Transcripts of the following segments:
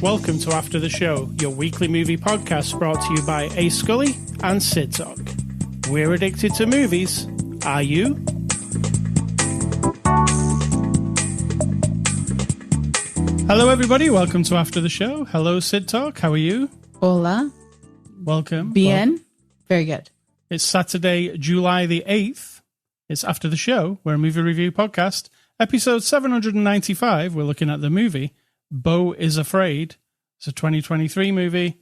Welcome to After the Show, your weekly movie podcast brought to you by A. Scully and Sid Talk. We're addicted to movies. Are you? Hello, everybody. Welcome to After the Show. Hello, Sid Talk. How are you? Hola. Welcome. Bien. Welcome. Very good. It's Saturday, July the 8th. It's After the Show. We're a movie review podcast. Episode 795. We're looking at the movie Beau Is Afraid. It's a 2023 movie.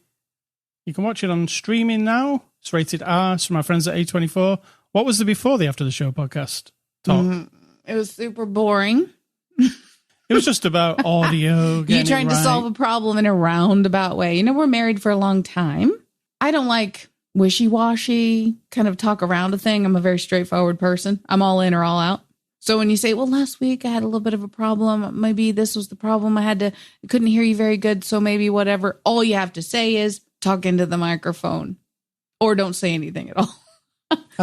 You can watch it on streaming now. It's rated R. It's from our friends at A24. What was the before the After the Show podcast talk? It was super boring. It was just about audio. You trying to solve a problem in a roundabout way. You know, we're married for a long time. I don't like wishy-washy, kind of talk around a thing. I'm a very straightforward person. I'm all in or all out. So when you say, well, last week I had a little bit of a problem, maybe this was the problem. I couldn't hear you very good. So maybe whatever. All you have to say is talk into the microphone or don't say anything at all.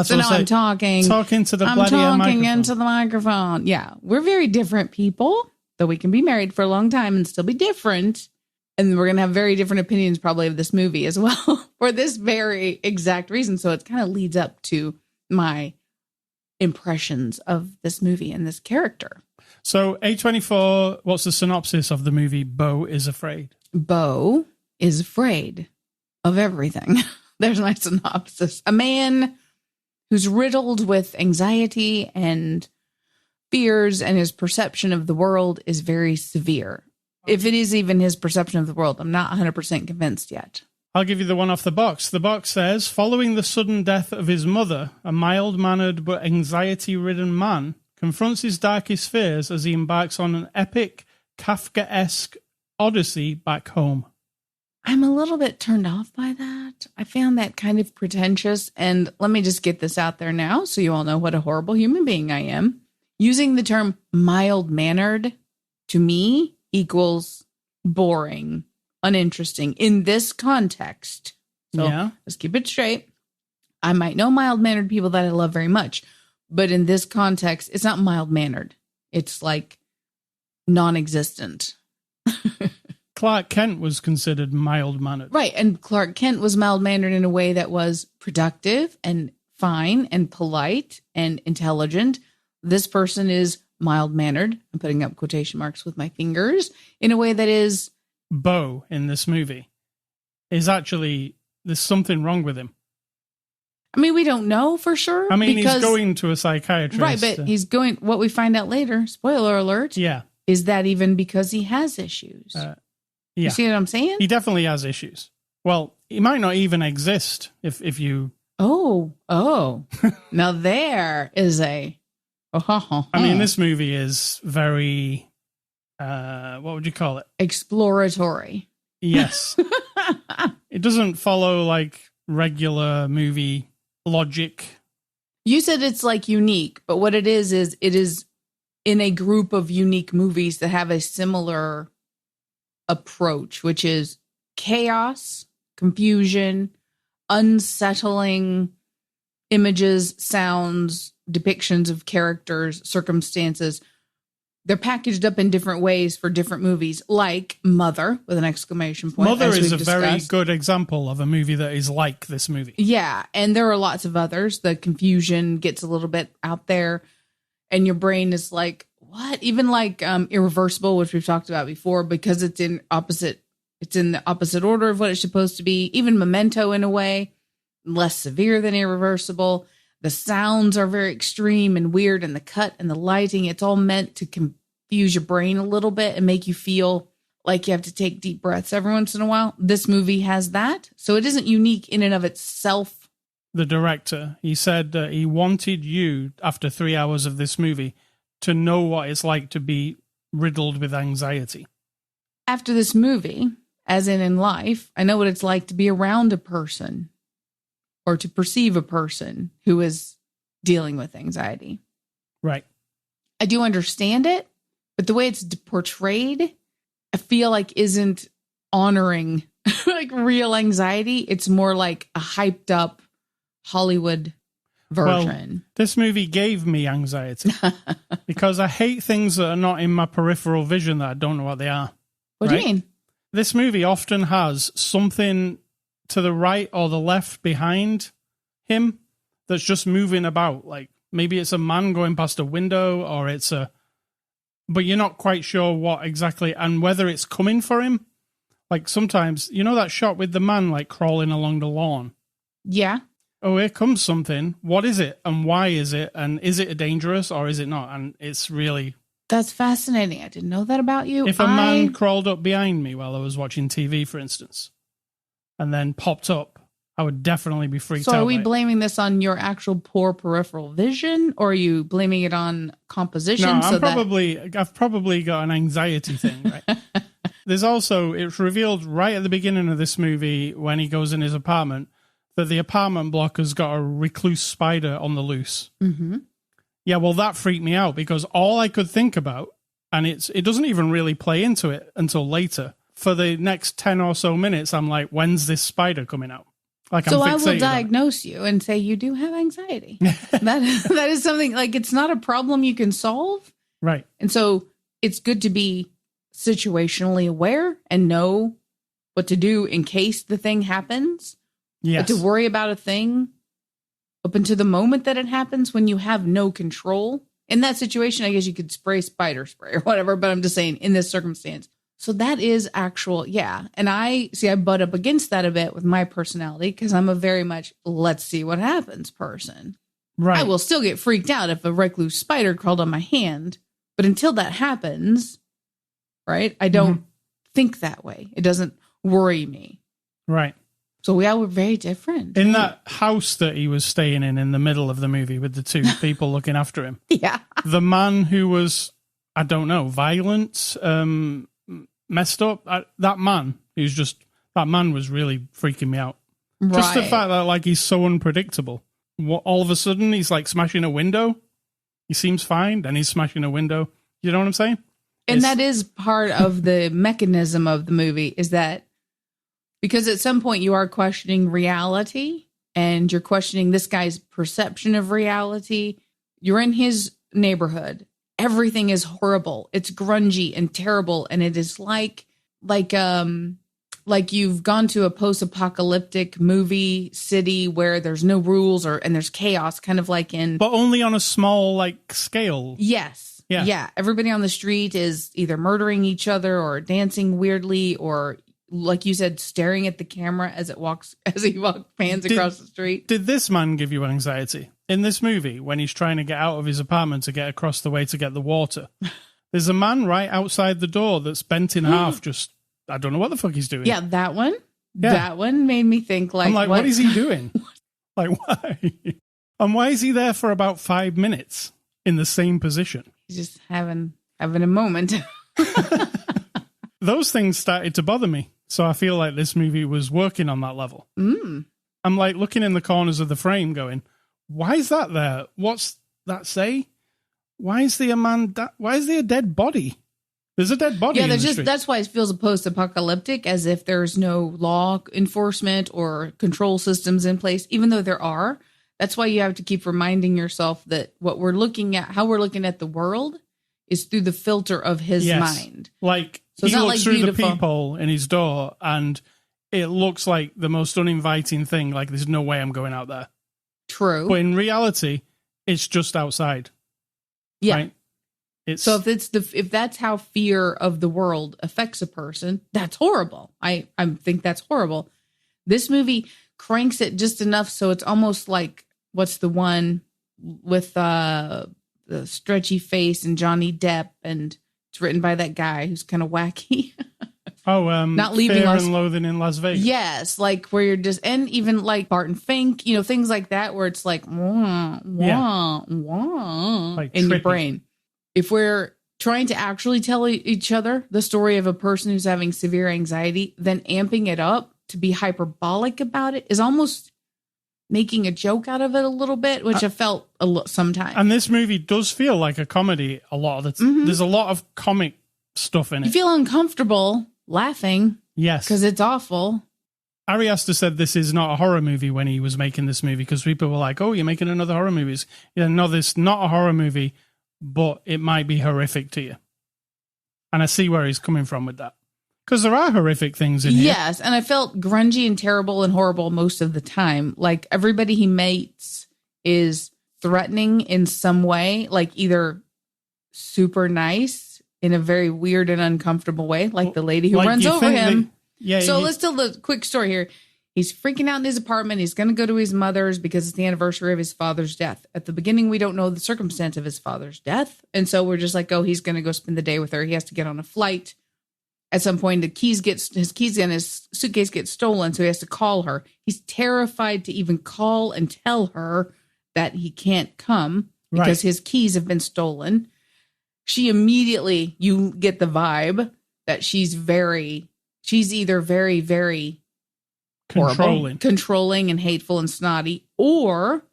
So now I'm talking. Talking to the I'm bloody talking microphone. into the microphone. Yeah. We're very different people, though we can be married for a long time and still be different. And we're going to have very different opinions probably of this movie as well for this very exact reason. So it kind of leads up to my impressions of this movie and this character. So A24, what's the synopsis of the movie Beau Is Afraid? Beau is afraid of everything. There's my synopsis. A man who's riddled with anxiety and fears, and his perception of the world is very severe. If it is even his perception of the world, I'm not 100% convinced yet. I'll give you the one off the box. The box says, following the sudden death of his mother, a mild-mannered but anxiety-ridden man confronts his darkest fears as he embarks on an epic, Kafkaesque odyssey back home. I'm a little bit turned off by that. I found that kind of pretentious. And let me just get this out there now so you all know what a horrible human being I am. Using the term mild-mannered, to me, equals boring, uninteresting in this context. So let's keep it straight. I might know mild-mannered people that I love very much, but in this context, it's not mild-mannered. It's like non-existent. Clark Kent was considered mild-mannered. Right, and Clark Kent was mild-mannered in a way that was productive and fine and polite and intelligent. This person is mild-mannered, I'm putting up quotation marks with my fingers, in a way that is... Beau in this movie is actually, there's something wrong with him. I mean, we don't know for sure. I mean, he's going to a psychiatrist. Right, but he's going, what we find out later, spoiler alert, is that even because he has issues. You see what I'm saying? He definitely has issues. Well, he might not even exist if you... Oh. Now there is a... I mean, this movie is very... what would you call it? Exploratory. Yes. It doesn't follow like regular movie logic. You said it's like unique, but what it is it is in a group of unique movies that have a similar approach, which is chaos, confusion, unsettling images, sounds, depictions of characters, circumstances. They're packaged up in different ways for different movies, like Mother, with an exclamation point. Mother is a very good example of a movie that is like this movie. Yeah, and there are lots of others. The confusion gets a little bit out there, and your brain is like, what? Even like Irreversible, which we've talked about before, because it's in the opposite order of what it's supposed to be. Even Memento, in a way, less severe than Irreversible. The sounds are very extreme and weird, and the cut and the lighting, it's all meant to confuse your brain a little bit and make you feel like you have to take deep breaths every once in a while. This movie has that. So it isn't unique in and of itself. The director, he said that he wanted you, after 3 hours of this movie, to know what it's like to be riddled with anxiety. After this movie, as in life, I know what it's like to be around a person or to perceive a person who is dealing with anxiety. Right. I do understand it, but the way it's portrayed, I feel like isn't honoring like real anxiety. It's more like a hyped up Hollywood version. Well, this movie gave me anxiety because I hate things that are not in my peripheral vision that I don't know what they are. What do you mean? This movie often has something to the right or the left behind him that's just moving about. Like maybe it's a man going past a window or but you're not quite sure what exactly and whether it's coming for him. Like sometimes, you know that shot with the man like crawling along the lawn? Yeah. Oh, here comes something. What is it? And why is it? And is it dangerous or is it not? And it's really... That's fascinating. I didn't know that about you. If a man crawled up behind me while I was watching TV, for instance, and then popped up, I would definitely be freaked out. So are we blaming this on your actual poor peripheral vision, or are you blaming it on composition? No, I've probably got an anxiety thing, right? There's also, it's revealed right at the beginning of this movie when he goes in his apartment that the apartment block has got a recluse spider on the loose. Mm-hmm. Yeah, well, that freaked me out because all I could think about, and it doesn't even really play into it until later. For the next 10 or so minutes, I'm like, when's this spider coming out? Like, so I will diagnose you and say you do have anxiety. that is something, like, it's not a problem you can solve. Right. And so it's good to be situationally aware and know what to do in case the thing happens. Yes. But to worry about a thing up until the moment that it happens when you have no control. In that situation, I guess you could spray spider spray or whatever, but I'm just saying in this circumstance. So that is actual, yeah. And I butt up against that a bit with my personality because I'm a very much let's see what happens person. Right. I will still get freaked out if a recluse spider crawled on my hand. But until that happens, right, I don't think that way. It doesn't worry me. Right. So we all were very different. In that house that he was staying in the middle of the movie with the two people looking after him. Yeah. The man who was, I don't know, violent, messed up. That man was really freaking me out. Right. Just the fact that like he's so unpredictable. All of a sudden he's like smashing a window. He seems fine, then he's smashing a window. You know what I'm saying? And that is part of the mechanism of the movie is that because at some point you are questioning reality and you're questioning this guy's perception of reality. You're in his neighborhood. Everything is horrible. It's grungy and terrible. And it is like you've gone to a post-apocalyptic movie city where there's no rules and there's chaos, kind of like in... But only on a small, like, scale. Yes. Yeah. Everybody on the street is either murdering each other or dancing weirdly or, like you said, staring at the camera as he pans across the street. Did this man give you anxiety? In this movie, when he's trying to get out of his apartment to get across the way to get the water, there's a man right outside the door that's bent in half, just, I don't know what the fuck he's doing. Yeah, that one? Yeah. That one made me think, like... I'm like, what is he doing? Like, why? And why is he there for about 5 minutes in the same position? He's just having a moment. Those things started to bother me. So I feel like this movie was working on that level. Mm. I'm like looking in the corners of the frame going, why is that there? What's that say? Why is there a dead body? There's a dead body. Yeah, that's why it feels post-apocalyptic, as if there's no law enforcement or control systems in place, even though there are. That's why you have to keep reminding yourself that what we're looking at, how we're looking at the world, is through the filter of his mind. Like, so he looks through the peephole in his door, and it looks like the most uninviting thing. Like, there's no way I'm going out there. True. But in reality, it's just outside. Yeah. Right? So if that's how fear of the world affects a person, that's horrible. I think that's horrible. This movie cranks it just enough so it's almost like, what's the one with the stretchy face and Johnny Depp, and it's written by that guy who's kind of wacky. Not leaving Fear and Loathing in Las Vegas. Yes, like where you're just, and even like Barton Fink, things like that, where it's like wah, wah, wah, like in your brain. If we're trying to actually tell each other the story of a person who's having severe anxiety, then amping it up to be hyperbolic about it is almost making a joke out of it a little bit, which I felt sometimes. And this movie does feel like a comedy a lot of the time. There's a lot of comic stuff in it. You feel uncomfortable laughing. Yes. Because it's awful. Ari Aster said this is not a horror movie when he was making this movie, because people were like, oh, you're making another horror movie. Yeah, no, this is not a horror movie, but it might be horrific to you. And I see where he's coming from with that. Because there are horrific things in here. Yes, and I felt grungy and terrible and horrible most of the time. Like, everybody he meets is threatening in some way, like either super nice in a very weird and uncomfortable way, like the lady who like runs over him. So let's tell the quick story here. He's freaking out in his apartment. He's going to go to his mother's because it's the anniversary of his father's death. At the beginning, we don't know the circumstance of his father's death. And so we're just like, oh, he's going to go spend the day with her. He has to get on a flight. At some point, his keys and his suitcase get stolen, so he has to call her. He's terrified to even call and tell her that he can't come because his keys have been stolen. She immediately, you get the vibe that she's either very, very controlling and hateful and snotty, or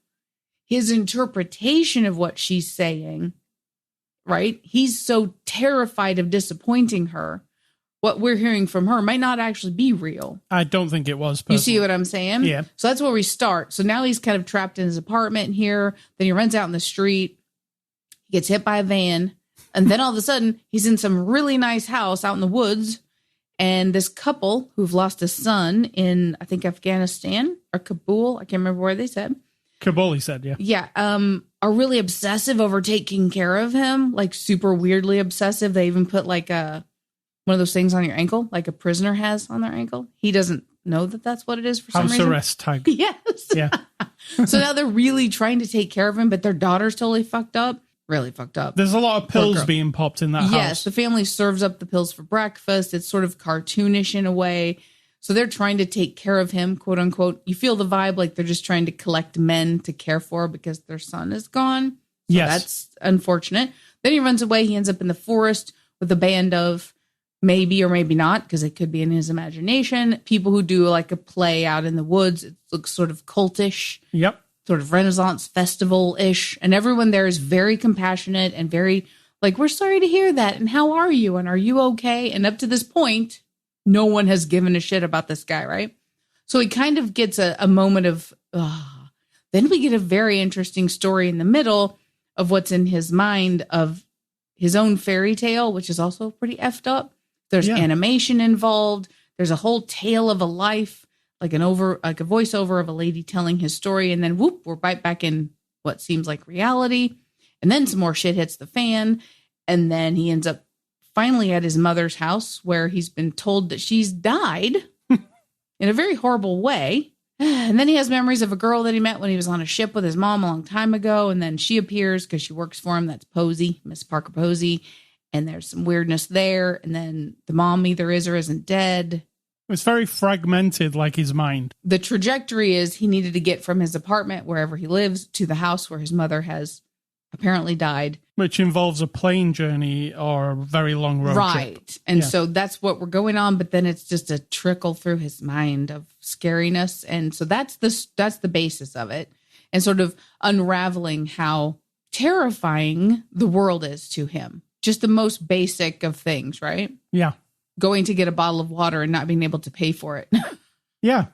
his interpretation of what she's saying, right? He's so terrified of disappointing her. What we're hearing from her might not actually be real. I don't think it was. You see what I'm saying? Yeah. So that's where we start. So now he's kind of trapped in his apartment here. Then he runs out in the street. He gets hit by a van. And then all of a sudden, he's in some really nice house out in the woods. And this couple who've lost a son in, I think, Afghanistan or Kabul. I can't remember where they said. Kabul, he said, yeah. Yeah. Are really obsessive over taking care of him. Like super weirdly obsessive. They even put like one of those things on your ankle, like a prisoner has on their ankle. He doesn't know that that's what it is for some reason. House arrest tag. Yes. Yeah. So now they're really trying to take care of him, but their daughter's totally fucked up. Really fucked up. There's a lot of pills being popped in that house. Yes, the family serves up the pills for breakfast. It's sort of cartoonish in a way. So they're trying to take care of him, quote unquote. You feel the vibe like they're just trying to collect men to care for because their son is gone. So yes. That's unfortunate. Then he runs away. He ends up in the forest with a band of maybe or maybe not, because it could be in his imagination, people who do like a play out in the woods. It looks sort of cultish. Yep. Sort of Renaissance festival-ish. And everyone there is very compassionate and very like, we're sorry to hear that. And how are you? And are you okay? And up to this point, no one has given a shit about this guy, right? So he kind of gets a moment of, then we get a very interesting story in the middle of what's in his mind of his own fairy tale, which is also pretty effed up. There's animation involved. There's a whole tale of a life, like a voiceover of a lady telling his story. And then whoop, we're right back in what seems like reality. And then some more shit hits the fan. And then he ends up finally at his mother's house where he's been told that she's died in a very horrible way. And then he has memories of a girl that he met when he was on a ship with his mom a long time ago. And then she appears because she works for him. That's Posey, Miss Parker Posey. And there's some weirdness there. And then the mom either is or isn't dead. It's very fragmented, like his mind. The trajectory is he needed to get from his apartment, wherever he lives, to the house where his mother has apparently died. Which involves a plane journey or a very long road trip. Right. And so that's what we're going on. But then it's just a trickle through his mind of scariness. And so that's the basis of it. And sort of unraveling how terrifying the world is to him. Just the most basic of things, right? Yeah. Going to get a bottle of water and not being able to pay for it. Yeah.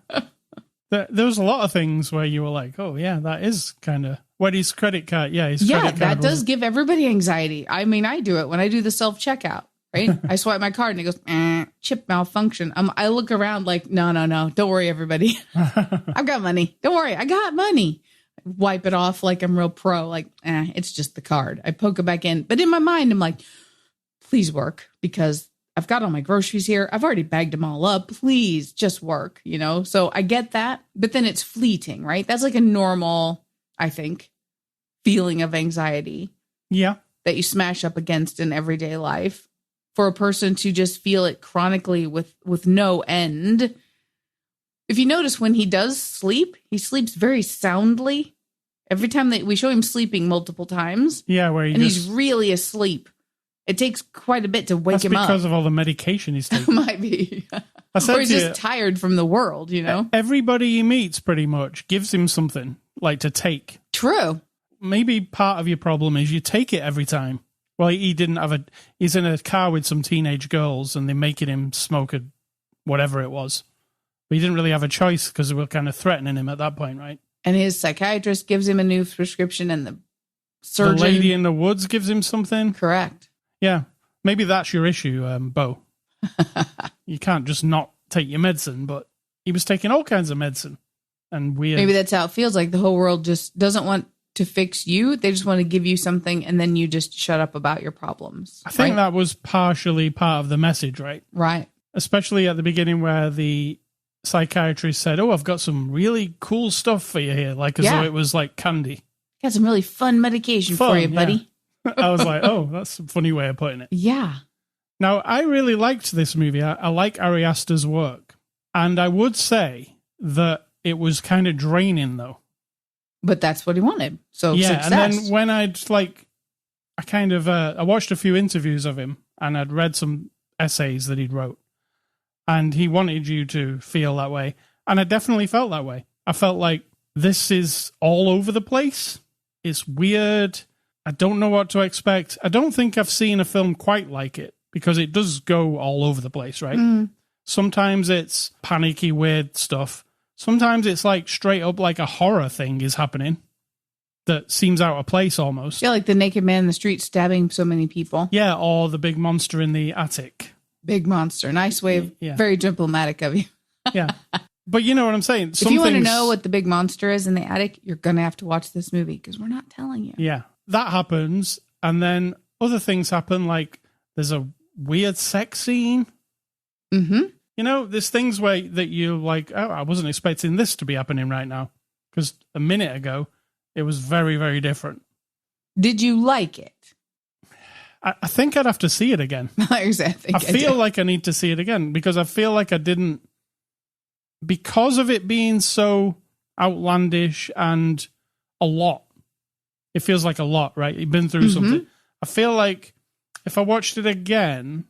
There was a lot of things where you were like, oh, yeah, that is kind of... What his credit card? Yeah, his credit card. Yeah, that does give everybody anxiety. I mean, I do it when I do the self-checkout, right? I swipe my card and it goes, chip malfunction. I look around like, no. Don't worry, everybody. I've got money. Don't worry, I got money. Wipe it off like I'm real pro. Like, it's just the card. I poke it back in. But in my mind, I'm like, please work because I've got all my groceries here. I've already bagged them all up. Please just work, So I get that. But then it's fleeting, right? That's like a normal, I think, feeling of anxiety. Yeah. That you smash up against in everyday life. For a person to just feel it chronically with no end. If you notice when he does sleep, he sleeps very soundly. Every time that we show him sleeping multiple times. Yeah, where he's really asleep. It takes quite a bit to wake him up. That's because of all the medication he's taking. Might be. Or he's just tired from the world, Everybody he meets pretty much gives him something like to take. True. Maybe part of your problem is you take it every time. Well, he didn't have he's in a car with some teenage girls and they're making him smoke whatever it was. But he didn't really have a choice because they were kind of threatening him at that point, right? And his psychiatrist gives him a new prescription, and the surgeon... The lady in the woods gives him something? Correct. Yeah. Maybe that's your issue, Beau. You can't just not take your medicine, but he was taking all kinds of medicine. And weird. Maybe that's how it feels like the whole world just doesn't want to fix you. They just want to give you something, and then you just shut up about your problems. I think that was partially part of the message, right? Right. Especially at the beginning where the psychiatrist said, "Oh, I've got some really cool stuff for you here," like as though it was like candy. Got some really fun medication for you, buddy. Yeah. I was like, oh, that's a funny way of putting it. Yeah. Now, I really liked this movie. I like Ari Aster's work. And I would say that it was kind of draining, though. But that's what he wanted. So yeah, success. And then when I watched a few interviews of him, and I'd read some essays that he'd wrote. And he wanted you to feel that way. And I definitely felt that way. I felt like this is all over the place. It's weird. I don't know what to expect. I don't think I've seen a film quite like it, because it does go all over the place, right? Mm. Sometimes it's panicky, weird stuff. Sometimes it's like straight up like a horror thing is happening that seems out of place almost. Yeah, like the naked man in the street stabbing so many people. Yeah, or the big monster in the attic. Big monster. Nice way of, very diplomatic of you. Yeah. But you know what I'm saying? If you want to know what the big monster is in the attic, you're going to have to watch this movie, because we're not telling you. Yeah. That happens, and then other things happen, like there's a weird sex scene. Mm-hmm. You know, there's things that you're like, oh, I wasn't expecting this to be happening right now, because a minute ago, it was very, very different. Did you like it? I think I'd have to see it again. I feel like I need to see it again, because I feel like I didn't, because of it being so outlandish and a lot. It feels like a lot, right? You've been through something. I feel like if I watched it again,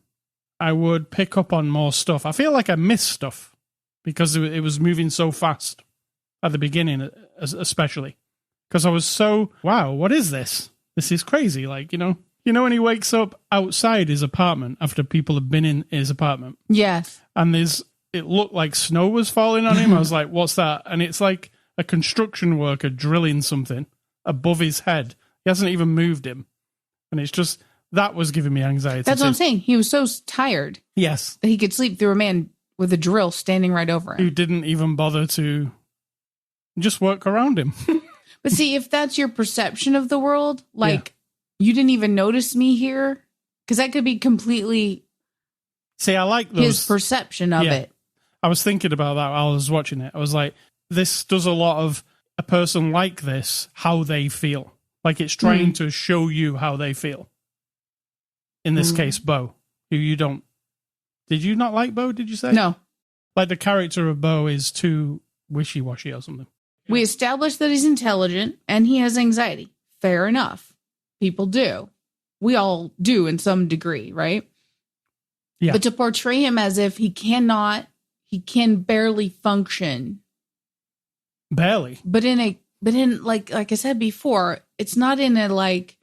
I would pick up on more stuff. I feel like I missed stuff because it was moving so fast at the beginning, especially. Because I was so, wow, what is this? This is crazy. Like, you know when he wakes up outside his apartment after people have been in his apartment? Yes. And it looked like snow was falling on him. I was like, what's that? And it's like a construction worker drilling something above his head. He hasn't even moved him. And it's just, that was giving me anxiety. That's what I'm saying. He was so tired. Yes. That he could sleep through a man with a drill standing right over him. Who didn't even bother to just work around him. But see, if that's your perception of the world, like, you didn't even notice me here, because that could be completely I like those, his perception of it. I was thinking about that while I was watching it. I was like, this does a lot of a person like this, how they feel. Like it's trying to show you how they feel. In this case, Beau, who you don't... Did you not like Beau, did you say? No. Like the character of Beau is too wishy-washy or something. We established that he's intelligent and he has anxiety. Fair enough. People do. We all do in some degree, right? Yeah. But to portray him as if he can barely function. Barely. But in like I said before, it's not in a like,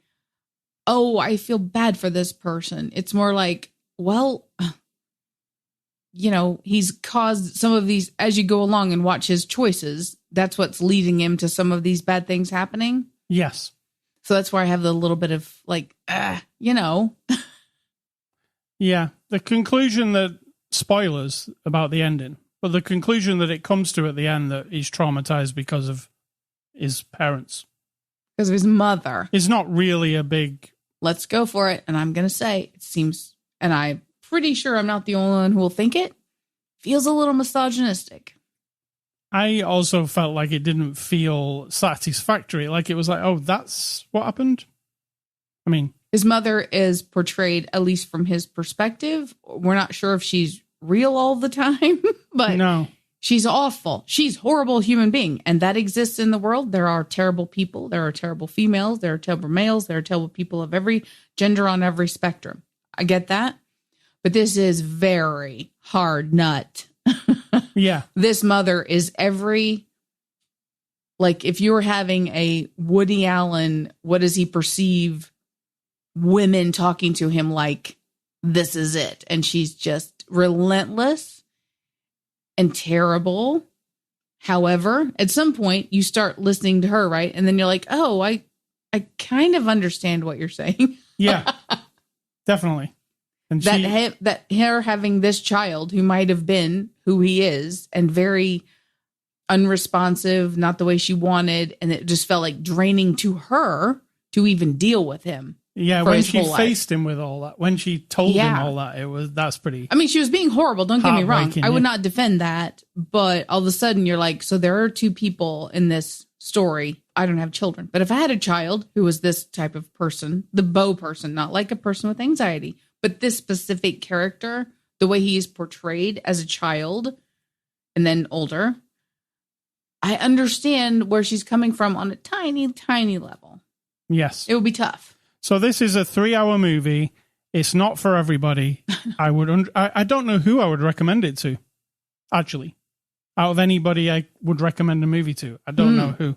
oh, I feel bad for this person. It's more like, well, he's caused some of these, as you go along and watch his choices, that's what's leading him to some of these bad things happening. Yes. So that's where I have the little bit of like, Yeah. The conclusion that, spoilers about the ending, but the conclusion that it comes to at the end, that he's traumatized because of his parents. Because of his mother. Is not really a big... Let's go for it. And I'm going to say, it seems, and I'm pretty sure I'm not the only one who will think it, feels a little misogynistic. I also felt like it didn't feel satisfactory. Like it was like, oh, that's what happened? I mean... His mother is portrayed, at least from his perspective. We're not sure if she's real all the time, but no. She's awful. She's a horrible human being. And that exists in the world. There are terrible people. There are terrible females. There are terrible males. There are terrible people of every gender on every spectrum. I get that. But this is very hard nut. Yeah. This mother is like if you were having a Woody Allen, what does he perceive women talking to him like, this is it? And she's just relentless. and terrible. However, at some point you start listening to her, right? And then you're like, oh, I kind of understand what you're saying. Yeah, definitely. And that her having this child who might have been who he is and very unresponsive, not the way she wanted. And it just felt like draining to her to even deal with him. Yeah, when she faced him with all that, when she told him all that, that's pretty. I mean, she was being horrible. Don't get me wrong. I would not defend that. But all of a sudden you're like, so there are two people in this story. I don't have children. But if I had a child who was this type of person, the Beau person, not like a person with anxiety, but this specific character, the way he is portrayed as a child and then older, I understand where she's coming from on a tiny, tiny level. Yes. It would be tough. So this is a 3-hour movie. It's not for everybody. I don't know who I would recommend it to, actually. Out of anybody I would recommend a movie to. I don't know who.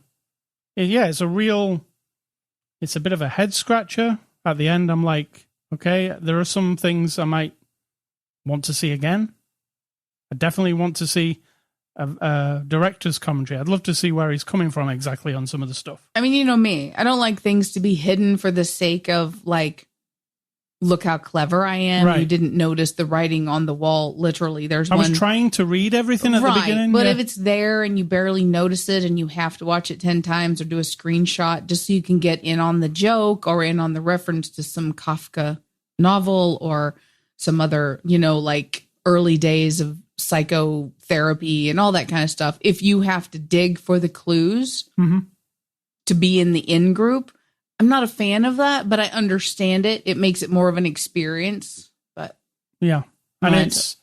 It's a bit of a head scratcher. At the end, I'm like, okay, there are some things I might want to see again. I definitely want to see a director's commentary. I'd love to see where he's coming from exactly on some of the stuff. I mean, you know me. I don't like things to be hidden for the sake of, like, look how clever I am. Right. You didn't notice the writing on the wall. Literally, I was trying to read everything at the beginning. But if it's there and you barely notice it and you have to watch it 10 times or do a screenshot just so you can get in on the joke or in on the reference to some Kafka novel or some other, like early days of psychotherapy and all that kind of stuff. If you have to dig for the clues to be in the in group, I'm not a fan of that, but I understand it. It makes it more of an experience. But yeah, and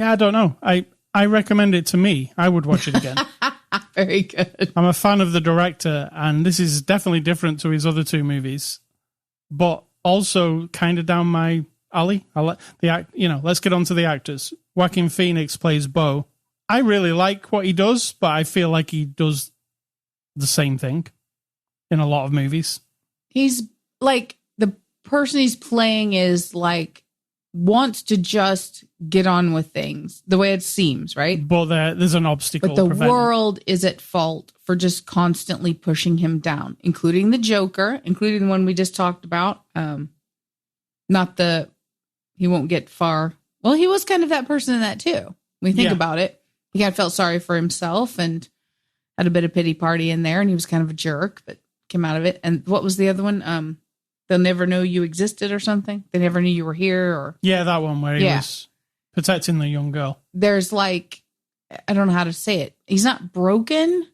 I don't know. I recommend it to me. I would watch it again. Very good. I'm a fan of the director, and this is definitely different to his other two movies, but also kind of down my alley. Let's get on to the actors. Joaquin Phoenix plays Beau. I really like what he does, but I feel like he does the same thing in a lot of movies. He's like, the person he's playing is like, wants to just get on with things the way it seems, right? But there's an obstacle. But the world is at fault for just constantly pushing him down, including the Joker, including the one we just talked about. He won't get far. Well, he was kind of that person in that too. When you think about it, he kind of felt sorry for himself and had a bit of pity party in there, and he was kind of a jerk, but came out of it. And what was the other one? They'll never know you existed or something. They never knew you were here. Or that one where he was protecting the young girl. There's like, I don't know how to say it. He's not broken.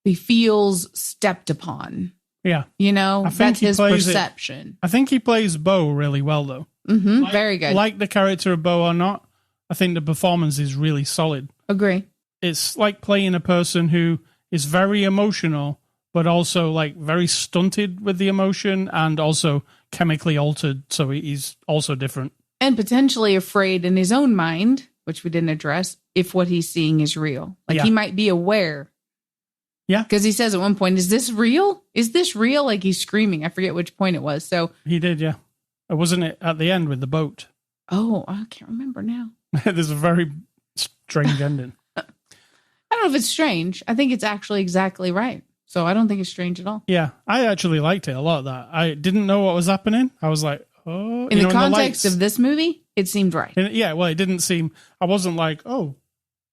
He feels stepped upon. Yeah. That's his perception. I think he plays Beau really well, though. Mm-hmm. Very good. Like the character of Beau or not, I think the performance is really solid. Agree. It's like playing a person who is very emotional, but also like very stunted with the emotion and also chemically altered. So he's also different. And potentially afraid in his own mind, which we didn't address, if what he's seeing is real. Like he might be aware. Yeah. Because he says at one point, is this real? Is this real? Like he's screaming. I forget which point it was. So he did, yeah. Wasn't it at the end with the boat? Oh, I can't remember now. There's a very strange ending. I don't know if it's strange. I think it's actually exactly right. So I don't think it's strange at all. Yeah, I actually liked it a lot. That I didn't know what was happening. I was like, oh. In the context of this movie, it seemed right. It didn't seem. I wasn't like, oh,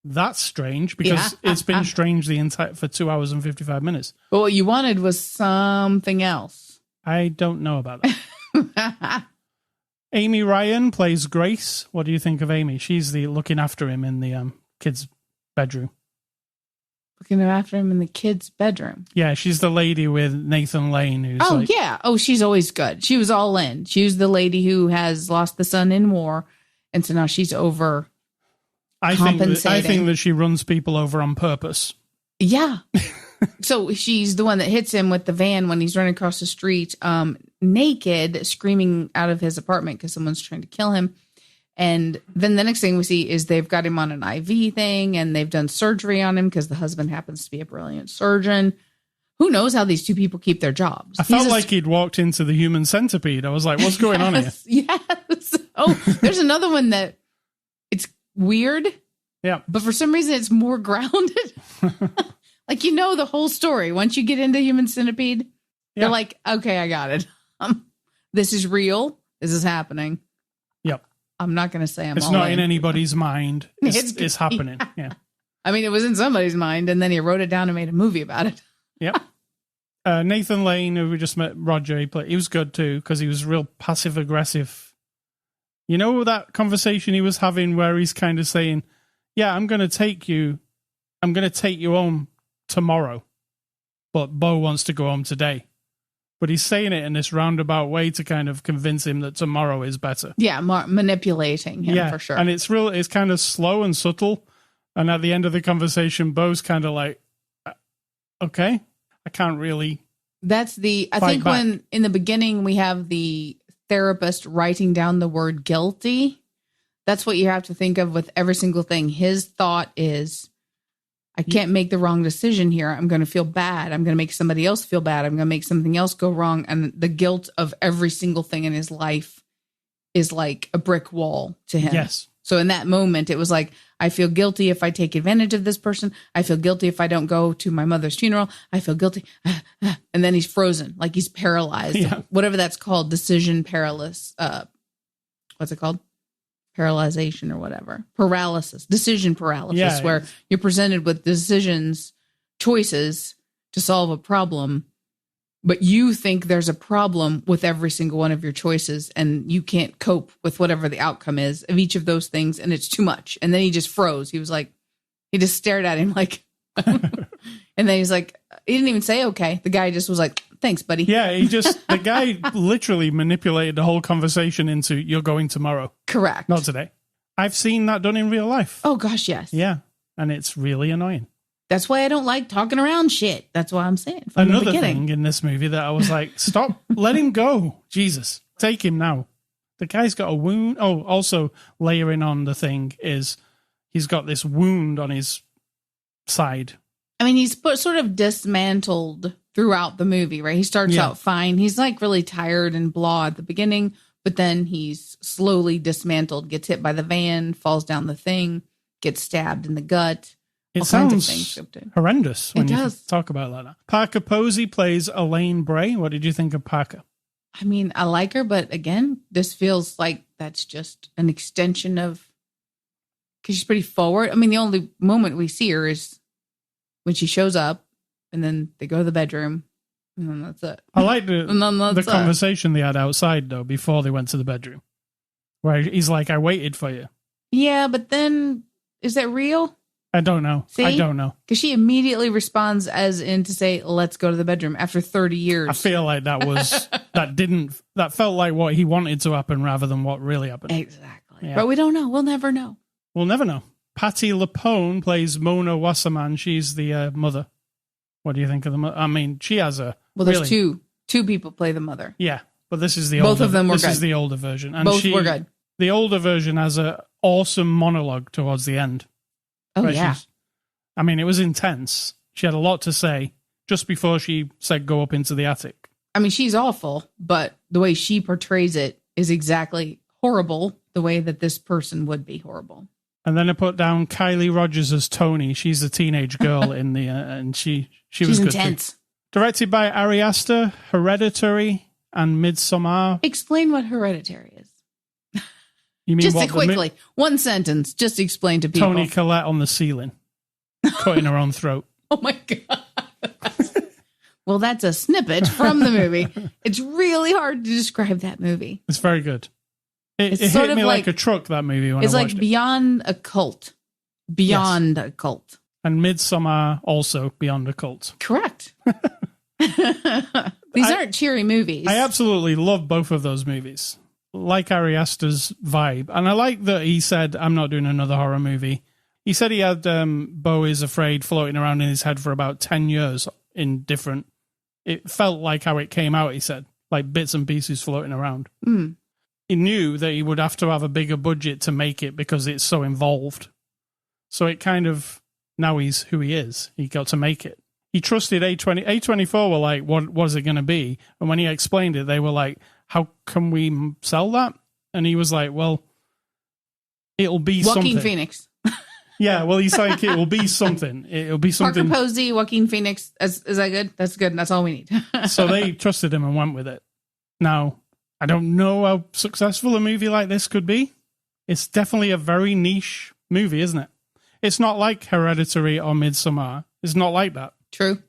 that's strange, because it's been strange the entire for 2 hours and 55 minutes. But what you wanted was something else. I don't know about that. Amy Ryan plays Grace. What do you think of Amy? She's the looking after him in the kid's bedroom. Looking after him in the kid's bedroom. Yeah, she's the lady with Nathan Lane. Who's yeah. Oh, she's always good. She was all in. She was the lady who has lost the son in war. And so now she's over compensating. I think that she runs people over on purpose. Yeah. So she's the one that hits him with the van when he's running across the street, naked, screaming out of his apartment because someone's trying to kill him. And then the next thing we see is they've got him on an IV thing and they've done surgery on him because the husband happens to be a brilliant surgeon. Who knows how these two people keep their jobs? I felt like he'd walked into the Human Centipede. I was like, what's going on here? Yes. Oh, there's another one that it's weird. Yeah. But for some reason, it's more grounded. Like, you know, the whole story. Once you get into Human Centipede, you're like, okay, I got it. This is real. This is happening. Yep. I'm not going to say It's not in anybody's mind. It's happening. Yeah. I mean, it was in somebody's mind, and then he wrote it down and made a movie about it. Yep. Nathan Lane, who we just met, Roger, he was good too, because he was real passive-aggressive. You know that conversation he was having where he's kind of saying, yeah, I'm going to take you home tomorrow, but Beau wants to go home today. But he's saying it in this roundabout way to kind of convince him that tomorrow is better. Yeah, manipulating him for sure. And it's kind of slow and subtle. And at the end of the conversation, Beau's kind of like, okay, I can't really. I think back. When in the beginning we have the therapist writing down the word guilty, that's what you have to think of with every single thing. His thought is, I can't make the wrong decision here. I'm going to feel bad. I'm going to make somebody else feel bad. I'm going to make something else go wrong. And the guilt of every single thing in his life is like a brick wall to him. Yes. So in that moment, it was like, I feel guilty if I take advantage of this person. I feel guilty if I don't go to my mother's funeral. I feel guilty. And then he's frozen, like he's paralyzed. Yeah. Whatever that's called, decision paralysis. What's it called? Paralyzation or whatever. Decision paralysis, where you're presented with choices to solve a problem, but you think there's a problem with every single one of your choices and you can't cope with whatever the outcome is of each of those things, and it's too much. And then he just froze. He was like, he just stared at him like, and then he's like, he didn't even say okay. The guy just was like, thanks, buddy. Yeah, the guy literally manipulated the whole conversation into, you're going tomorrow. Correct. Not today. I've seen that done in real life. Oh, gosh, yes. Yeah, and it's really annoying. That's why I don't like talking around shit. That's why I'm saying. Another thing in this movie that I was like, stop, let him go. Jesus, take him now. The guy's got a wound. Oh, also layering on the thing is he's got this wound on his side. I mean, he's sort of dismantled throughout the movie, right? He starts out fine. He's like really tired and blah at the beginning, but then he's slowly dismantled, gets hit by the van, falls down the thing, gets stabbed in the gut. It sounds horrendous when you talk about it like that. Parker Posey plays Elaine Bray. What did you think of Parker? I mean, I like her, but again, this feels like that's just an extension of, because she's pretty forward. I mean, the only moment we see her is when she shows up, and then they go to the bedroom, and then that's it. I like the conversation they had outside, though, before they went to the bedroom, where he's like, I waited for you. Yeah, but then, is that real? I don't know. See? I don't know. Because she immediately responds as in to say, let's go to the bedroom after 30 years. I feel like that felt like what he wanted to happen rather than what really happened. Exactly. Yeah. But we don't know. We'll never know. We'll never know. Patti LuPone plays Mona Wasserman. She's the mother. What do you think of the mother? I mean, she has a... Well, there's two people play the mother. Yeah, but this is the Both of them were good. This is the older version. And both were good. The older version has an awesome monologue towards the end. Oh, yeah. I mean, it was intense. She had a lot to say just before she said go up into the attic. I mean, she's awful, but the way she portrays it is exactly horrible, the way that this person would be horrible. And then I put down Kylie Rogers as Tony. She's a teenage girl in the and she was good intense. Too. Directed by Ari Aster, Hereditary and Midsommar. Explain what Hereditary is. You mean just quickly, one sentence, just explain to people. Toni Collette on the ceiling, cutting her own throat. Oh my God. Well, that's a snippet from the movie. It's really hard to describe that movie. It's very good. It hit me like a truck, that movie, when I watched it. It's like beyond a cult. Beyond a cult. And Midsommar also beyond a cult. Correct. These aren't cheery movies. I absolutely love both of those movies. Like Ari Aster's vibe. And I like that he said, I'm not doing another horror movie. He said he had Beau Is Afraid floating around in his head for about 10 years in different... It felt like how it came out, he said. Like bits and pieces floating around. Mm. He knew that he would have to have a bigger budget to make it because it's so involved. So it kind of... Now he's who he is. He got to make it. He trusted A24 were like, what was it going to be? And when he explained it, they were like, how can we sell that? And he was like, well, it'll be Joaquin something. Phoenix. Yeah, well, he's like, it will be something. It'll be something. Parker Posey, Joaquin Phoenix. Is that good? That's good. That's all we need. So they trusted him and went with it. Now, I don't know how successful a movie like this could be. It's definitely a very niche movie, isn't it? It's not like Hereditary or Midsommar. It's not like that. True.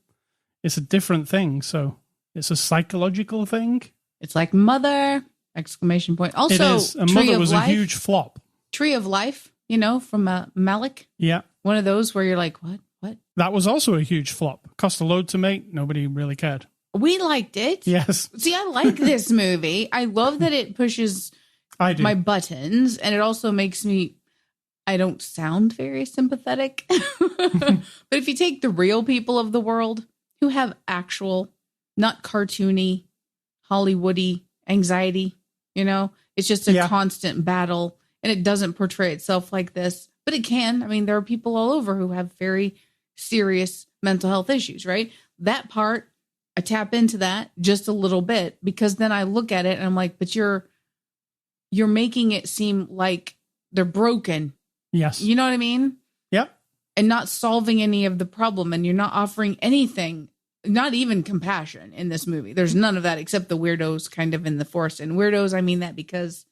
It's a different thing. So it's a psychological thing. It's like Mother! Exclamation point. Also, it is. And Tree Mother of was Life, a huge flop. Tree of Life, from Malik. Yeah. One of those where you're like, what? What? That was also a huge flop. Cost a load to make. Nobody really cared. We liked it. Yes. See, I like this movie. I love that it pushes my buttons, and it also makes me, I don't sound very sympathetic. But if you take the real people of the world who have actual, not cartoony, Hollywoody anxiety, it's just a constant battle, and it doesn't portray itself like this, but it can. I mean, there are people all over who have very serious mental health issues, right? That part, I tap into that just a little bit, because then I look at it and I'm like, but you're making it seem like they're broken. Yes. You know what I mean? Yep. And not solving any of the problem, and you're not offering anything, not even compassion in this movie. There's none of that except the weirdos kind of in the forest. And weirdos, I mean that because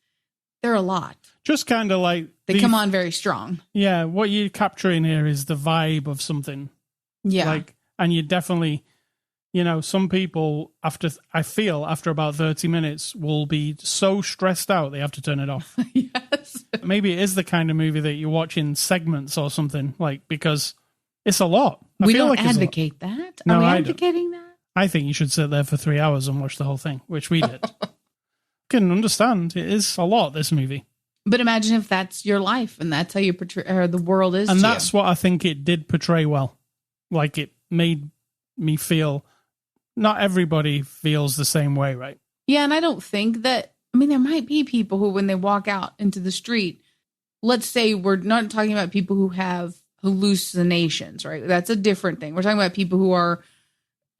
they're a lot. Just kind of like... They come on very strong. Yeah, what you're capturing here is the vibe of something. Yeah. And you definitely... some people, after about 30 minutes, will be so stressed out they have to turn it off. Yes. Maybe it is the kind of movie that you watch in segments or something, because it's a lot. We don't advocate that. Are we advocating that? I think you should sit there for 3 hours and watch the whole thing, which we did. Can understand. It is a lot, this movie. But imagine if that's your life and that's how you portray, or the world is. And that's what I think it did portray well. Like, it made me feel... Not everybody feels the same way, right? Yeah, and I don't think that... I mean, there might be people who, when they walk out into the street, let's say we're not talking about people who have hallucinations, right? That's a different thing. We're talking about people who are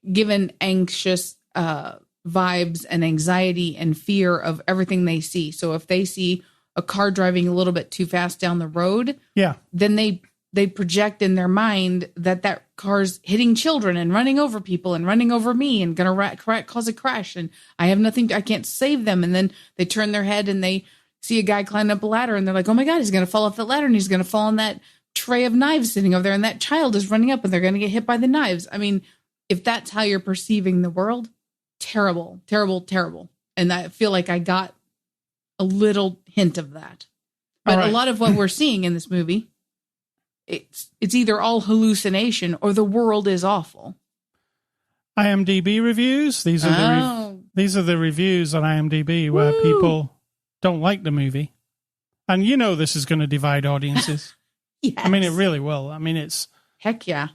given anxious vibes and anxiety and fear of everything they see. So if they see a car driving a little bit too fast down the road, then they project in their mind that car's hitting children and running over people and running over me and going to cause a crash. And I have nothing, I can't save them. And then they turn their head and they see a guy climb up a ladder and they're like, oh my God, he's going to fall off the ladder and he's going to fall on that tray of knives sitting over there. And that child is running up and they're going to get hit by the knives. I mean, if that's how you're perceiving the world, terrible, terrible, terrible. And I feel like I got a little hint of that. But a lot of what we're seeing in this movie, it's either all hallucination or the world is awful. IMDb reviews. These are the reviews on IMDb where people don't like the movie, and this is going to divide audiences. Yes. I mean, it really will. I mean, it's heck yeah.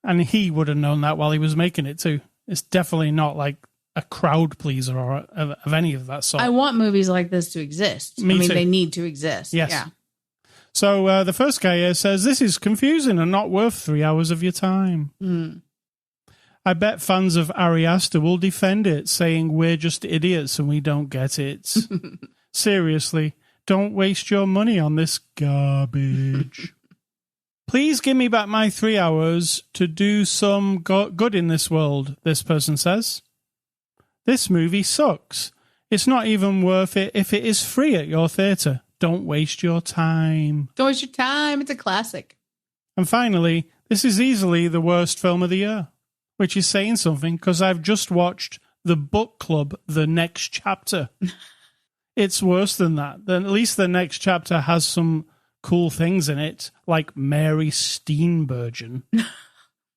And he would have known that while he was making it too. It's definitely not like a crowd pleaser or of any of that sort. I want movies like this to exist. Me too. They need to exist. Yes. Yeah. So the first guy here says, this is confusing and not worth 3 hours of your time. I bet fans of Ari Aster will defend it, saying we're just idiots and we don't get it. Seriously, don't waste your money on this garbage. Please give me back my 3 hours to do some good in this world, this person says. This movie sucks. It's not even worth it if it is free at your theatre. Don't waste your time. Don't waste your time. It's a classic. And finally, this is easily the worst film of the year, which is saying something because I've just watched The Book Club, The Next Chapter. It's worse than that. Then at least The Next Chapter has some cool things in it, like Mary Steenburgen.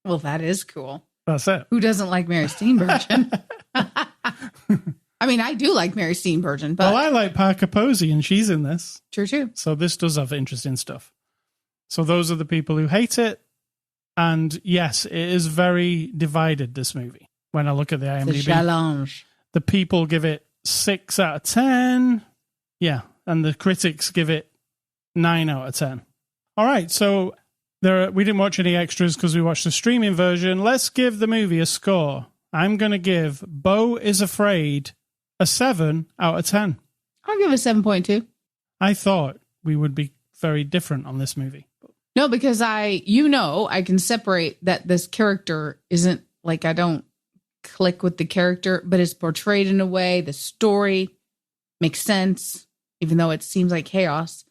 Well, that is cool. That's it. Who doesn't like Mary Steenburgen? I mean, I do like Mary Steenburgen, but... Well, I like Parker Posey, and she's in this. True, too. So this does have interesting stuff. So those are the people who hate it. And yes, it is very divided, this movie. When I look at the IMDb. It's a challenge. The people give it 6 out of 10. Yeah. And the critics give it 9 out of 10. All right. So we didn't watch any extras because we watched the streaming version. Let's give the movie a score. I'm going to give Beau Is Afraid a 7 out of 10. I'll give it a 7.2. I thought we would be very different on this movie. No, because I can separate that this character isn't like, I don't click with the character, but it's portrayed in a way, the story makes sense, even though it seems like chaos.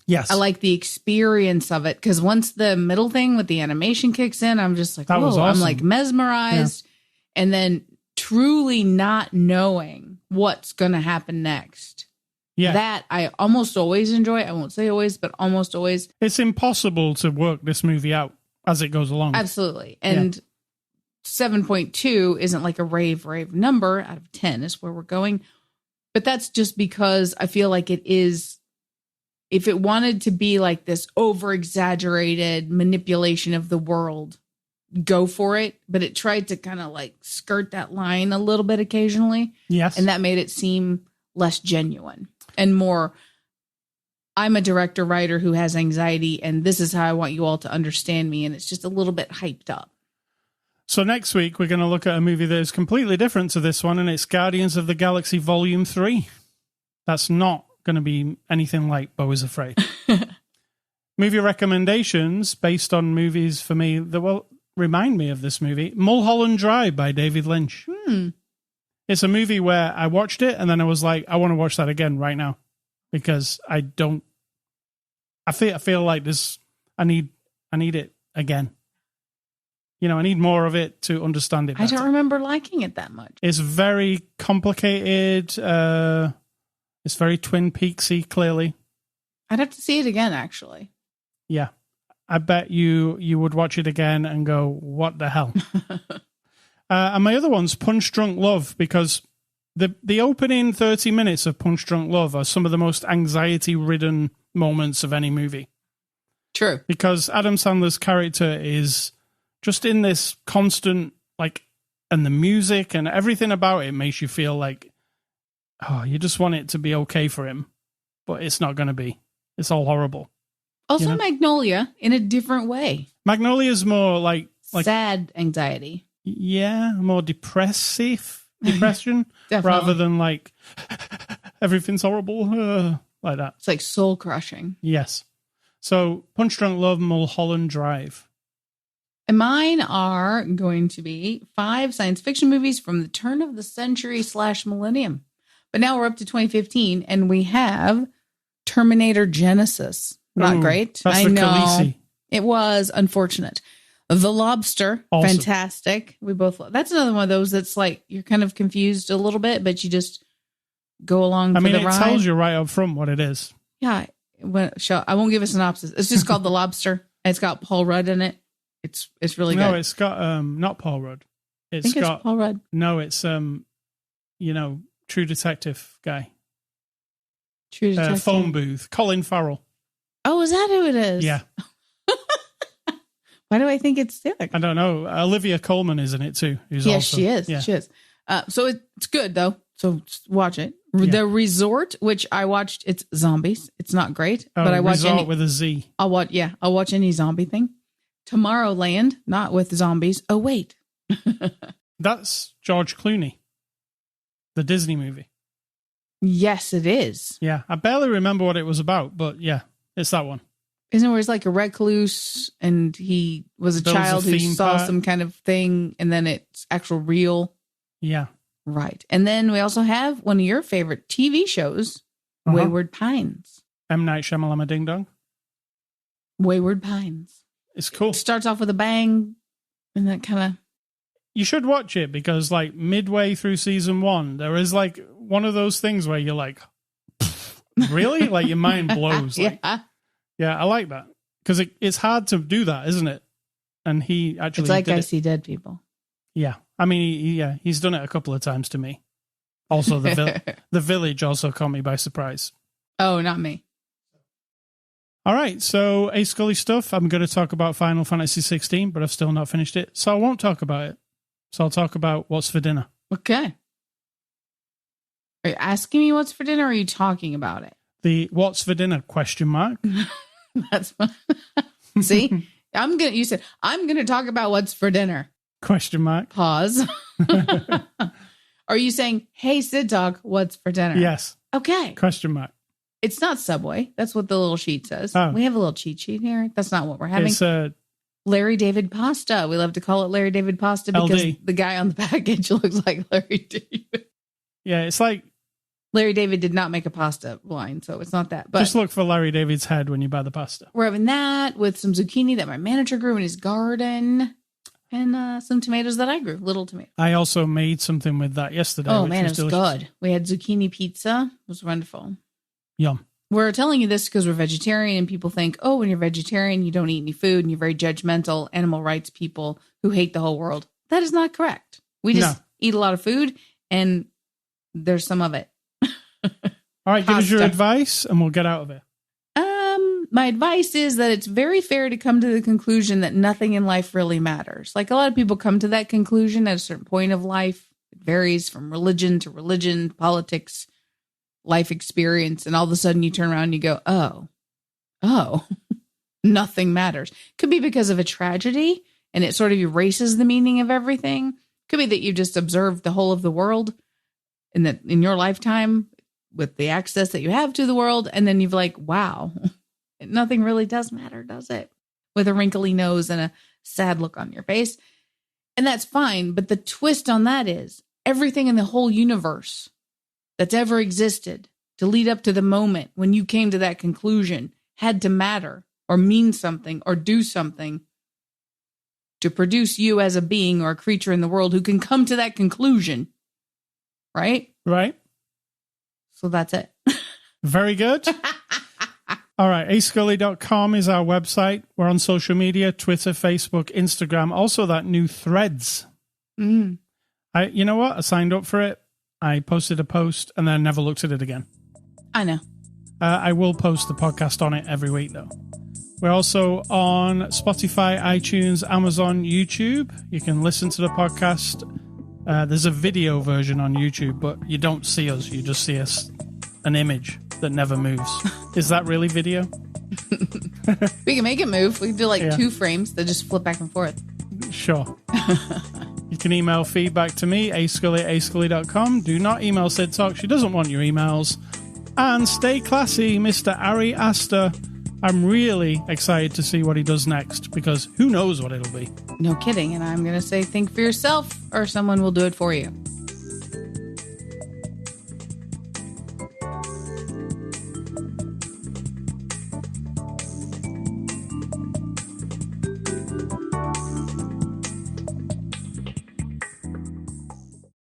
Yes. I like the experience of it, because once the middle thing with the animation kicks in, I'm just like, that was whoa, awesome. I'm like mesmerized. Yeah. And then truly not knowing what's going to happen next. Yeah. That I almost always enjoy. I won't say always, but almost always. It's impossible to work this movie out as it goes along. Absolutely. And 7.2 isn't like a rave number out of 10 is where we're going. But that's just because I feel like it is, if it wanted to be like this over exaggerated manipulation of the world, go for it. But it tried to kind of like skirt that line a little bit occasionally. Yes. And that made it seem less genuine and more, I'm a director writer who has anxiety, and this is how I want you all to understand me. And it's just a little bit hyped up. So next week, we're going to look at a movie that is completely different to this one, and it's Guardians of the Galaxy Volume 3. That's not going to be anything like Beau Is Afraid. Movie recommendations based on movies for me that will remind me of this movie. Mulholland Drive by David Lynch. It's a movie where I watched it and then I was like, I want to watch that again right now, because I feel like this, I need it again. You know, I need more of it to understand it better. I don't remember liking it that much. It's very complicated. It's very Twin Peaksy, clearly. I'd have to see it again, actually. Yeah. I bet you would watch it again and go, what the hell? And my other one's Punch Drunk Love, because the opening 30 minutes of Punch Drunk Love are some of the most anxiety-ridden moments of any movie. True. Because Adam Sandler's character is just in this constant, like, and the music and everything about it makes you feel like, oh, you just want it to be okay for him, but it's not going to be. It's all horrible. Also, you know? Magnolia in a different way. Magnolia's more like sad anxiety. Yeah, more depression, rather than like everything's horrible, like that. It's like soul crushing. Yes. So Punch Drunk Love, Mulholland Drive. And mine are going to be 5 science fiction movies from the turn of the century / millennium. But now we're up to 2015, and we have Terminator Genesis. Not great. That's the Khaleesi. It was unfortunate. The Lobster, awesome. Fantastic. We both love. That's another one of those that's like you're kind of confused a little bit, but you just go along for the ride. It tells you right up front what it is. Yeah. I won't give a synopsis. It's just called The Lobster. And it's got Paul Rudd in it. It's really good. No, it's got not Paul Rudd. I think it's Paul Rudd. No, it's True Detective guy. True Detective. Phone Booth. Colin Farrell. Oh, is that who it is? Yeah. Why do I think it's the other guy? I don't know. Olivia Colman is in it too. She is. Yeah. She is. So it's good though. So watch it. Yeah. The Resort, which I watched, it's zombies. It's not great, but I watch Resort with a Z. I'll watch any zombie thing. Tomorrowland, not with zombies. Oh wait, that's George Clooney, the Disney movie. Yes, it is. Yeah, I barely remember what it was about, but yeah, it's that one. Isn't it where he's like a recluse and he was a child who saw some kind of thing and then it's actual real? Yeah. Right. And then we also have one of your favorite TV shows, Wayward Pines. M. Night Shyamalan Ding Dong. Wayward Pines. It's cool. It starts off with a bang and that kind of... You should watch it because like midway through season 1, there is like one of those things where you're like, really? Like your mind blows. Like, yeah, I like that because it's hard to do that, isn't it? And he actually it's like I see dead people. Yeah, I mean, he's done it a couple of times to me. Also, the Village also caught me by surprise. Oh, not me. All right, so A Scully stuff. I'm going to talk about Final Fantasy 16, but I've still not finished it, so I won't talk about it. So I'll talk about what's for dinner. Okay. Are you asking me what's for dinner, or are you talking about it? The what's for dinner ? That's fun. See, you said I'm gonna talk about what's for dinner ? Pause. Are you saying, hey, Sid Dog, what's for dinner? Yes. Okay. ? It's not Subway. That's what the little sheet says. Oh. We have a little cheat sheet here. That's not what we're having. It's Larry David pasta. We love to call it Larry David pasta because LD. the guy on the package looks like Larry David. Yeah, it's like... Larry David did not make a pasta line, so it's not that. But just look for Larry David's head when you buy the pasta. we're having that with some zucchini that my manager grew in his garden and some tomatoes that I grew, little tomatoes. I also made something with that yesterday. Oh, which man, it was delicious. good. We had zucchini pizza. It was wonderful. Yum. We're telling you this because we're vegetarian and people think, oh, when you're vegetarian, you don't eat any food and you're very judgmental animal rights people who hate the whole world. That is not correct. We just eat a lot of food and there's some of it. All right, give us your Pasta. advice and we'll get out of it. My advice is that it's very fair to come to the conclusion that nothing in life really matters. Like a lot of people come to that conclusion at a certain point of life. It varies from religion to religion, politics, life experience. And all of a sudden you turn around and you go, oh, nothing matters. Could be because of a tragedy and it sort of erases the meaning of everything. Could be that you just observed the whole of the world and that in your lifetime with the access that you have to the world. And then you've like, wow, nothing really does matter, does it? With a wrinkly nose and a sad look on your face. And that's fine. But the twist on that is everything in the whole universe that's ever existed to lead up to the moment when you came to that conclusion had to matter or mean something or do something to produce you as a being or a creature in the world who can come to that conclusion. Right? Right. So that's it. Very good. All right, ascully.com is our website. We're on social media, Twitter, Facebook, Instagram, also that new Threads. You know what? I signed up for it. I posted a post and then never looked at it again. I know. I will post the podcast on it every week, though. We're also on Spotify, iTunes, Amazon, YouTube. You can listen to the podcast. There's a video version on YouTube, but you don't see us. You just see us, an image that never moves. Is that really video? We can make it move. We can do like 2 frames that just flip back and forth. Sure. You can email feedback to me, ascully@ascully.com. Do not email Sid Talk. She doesn't want your emails. And stay classy, Mr. Ari Aster. I'm really excited to see what he does next because who knows what it'll be. No kidding. And I'm going to say, think for yourself or someone will do it for you.